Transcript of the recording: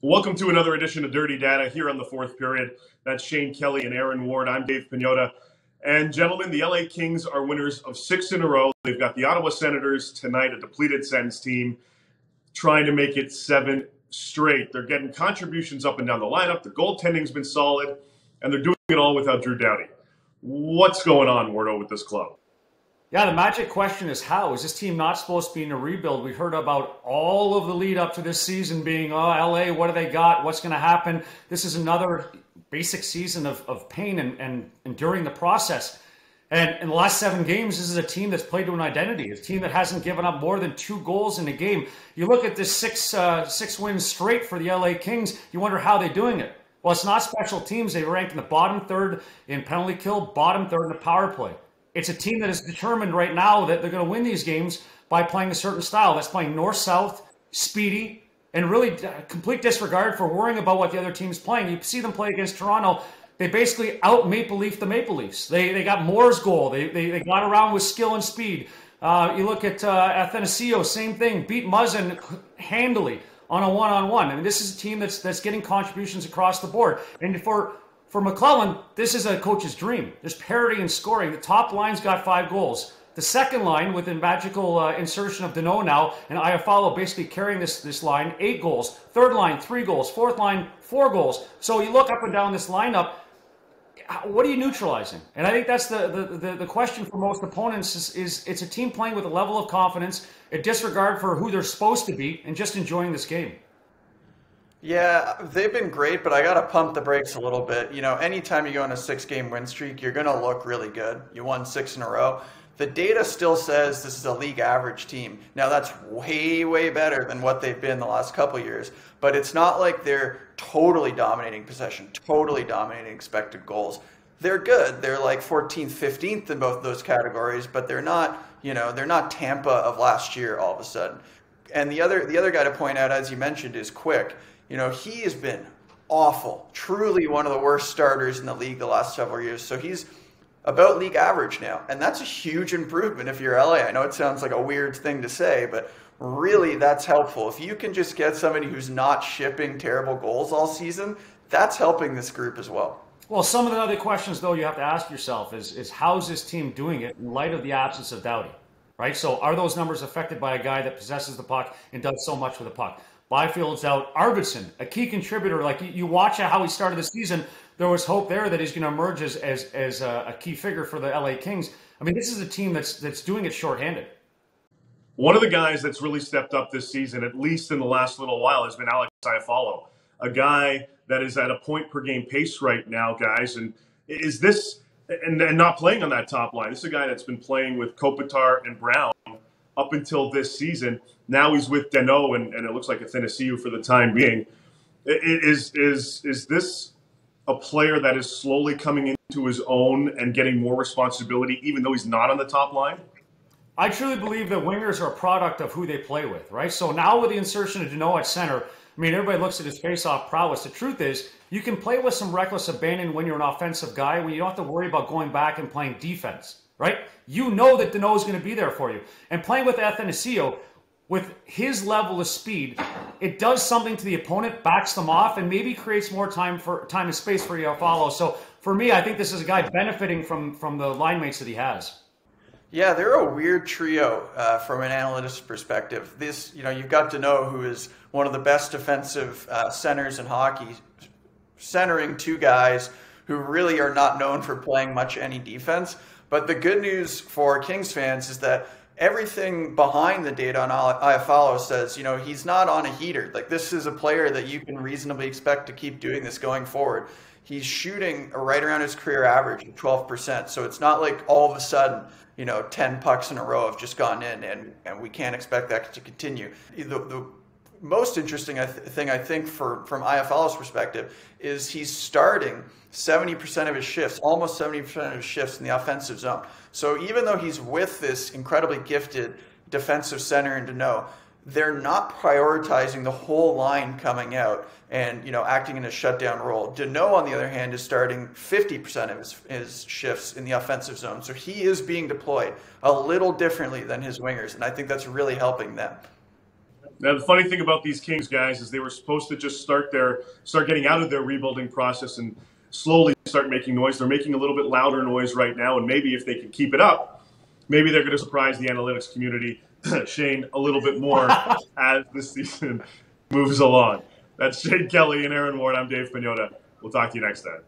Welcome to another edition of Dirty Data here on the fourth period. That's Shane Kelly and Aaron Ward. I'm Dave Pagnotta. And gentlemen, the LA Kings are winners of 6 in a row. They've got the Ottawa Senators tonight, a depleted Sens team, trying to make it 7 straight. They're getting contributions up and down the lineup. The goaltending's been solid, and they're doing it all without Drew Doughty. What's going on, Wardo, with this club? Yeah, the magic question is how? Is this team not supposed to be in a rebuild? We heard about all of the lead up to this season being, LA, what do they got? What's going to happen? This is another basic season of pain and enduring the process. And in the last 7 games, this is a team that's played to an identity, a team that hasn't given up more than 2 goals in a game. You look at this six wins straight for the LA Kings, you wonder how they're doing it. Well, it's not special teams. They ranked in the bottom third in penalty kill, bottom third in the power play. It's a team that is determined right now that they're going to win these games by playing a certain style. That's playing north-south, speedy, and really complete disregard for worrying about what the other team's playing. You see them play against Toronto. They basically out-Maple Leaf the Maple Leafs. They got Moore's goal. They got around with skill and speed. You look at Athanasio, same thing. Beat Muzzin handily on a one-on-one. I mean, this is a team that's getting contributions across the board. And for McClellan, this is a coach's dream. There's parity in scoring. The top line's got 5 goals. The second line, with the magical insertion of Danault now, and Iafallo basically carrying this line, 8 goals. Third line, 3 goals. Fourth line, 4 goals. So you look up and down this lineup, what are you neutralizing? And I think that's the question for most opponents is it's a team playing with a level of confidence, a disregard for who they're supposed to be, and just enjoying this game. Yeah, they've been great, but I got to pump the brakes a little bit. You know, anytime you go on a 6-game win streak, you're going to look really good. You won 6 in a row. The data still says this is a league average team. Now, that's way, way better than what they've been the last couple of years, but it's not like they're totally dominating possession, totally dominating expected goals. They're good. They're like 14th, 15th in both of those categories, but they're not, they're not Tampa of last year all of a sudden. And the other guy to point out, as you mentioned, is Quick. He has been awful, truly one of the worst starters in the league the last several years. So he's about league average now. And that's a huge improvement if you're LA. I know it sounds like a weird thing to say, but really that's helpful. If you can just get somebody who's not shipping terrible goals all season, that's helping this group as well. Well, some of the other questions, though, you have to ask yourself is how's this team doing it in light of the absence of Doughty, right? So are those numbers affected by a guy that possesses the puck and does so much with the puck? Byfield's out. Arvidsson, a key contributor. Like you watch how he started the season, there was hope there that he's going to emerge as a key figure for the LA Kings. I mean, this is a team that's doing it shorthanded. One of the guys that's really stepped up this season, at least in the last little while, has been Alex Iafallo, a guy that is at a point per game pace right now, guys. And is this and not playing on that top line? This is a guy that's been playing with Kopitar and Brown up until this season. Now he's with Danault and it looks like Athanasio for the time being. Is this a player that is slowly coming into his own and getting more responsibility, even though he's not on the top line? I truly believe that wingers are a product of who they play with, right? So now with the insertion of Danault at center, I mean, everybody looks at his face-off prowess. The truth is, you can play with some reckless abandon when you're an offensive guy, when you don't have to worry about going back and playing defense, right? You know that Danault is going to be there for you. And playing with Athanasio, with his level of speed, it does something to the opponent, backs them off, and maybe creates more time and space for Iafallo. So for me, I think this is a guy benefiting from the line mates that he has. Yeah, they're a weird trio from an analytics perspective. You've got Danault, who is one of the best defensive centers in hockey, centering 2 guys who really are not known for playing much any defense. But the good news for Kings fans is that everything behind the data on Iafallo says, he's not on a heater. Like, this is a player that you can reasonably expect to keep doing this going forward. He's shooting right around his career average of 12%. So it's not like all of a sudden, 10 pucks in a row have just gone in and we can't expect that to continue. The most interesting thing I think from Iafallo's perspective is he's starting 70% of his shifts, almost 70% of his shifts in the offensive zone. So even though he's with this incredibly gifted defensive center in Danault, they're not prioritizing the whole line coming out and acting in a shutdown role. Danault, on the other hand, is starting 50% of his shifts in the offensive zone. So he is being deployed a little differently than his wingers, and I think that's really helping them. Now, the funny thing about these Kings guys is they were supposed to just start getting out of their rebuilding process and slowly start making noise. They're making a little bit louder noise right now, and maybe if they can keep it up, maybe they're going to surprise the analytics community, Shane, a little bit more as the season moves along. That's Shane Kelly and Aaron Ward. I'm Dave Pagnotta. We'll talk to you next time.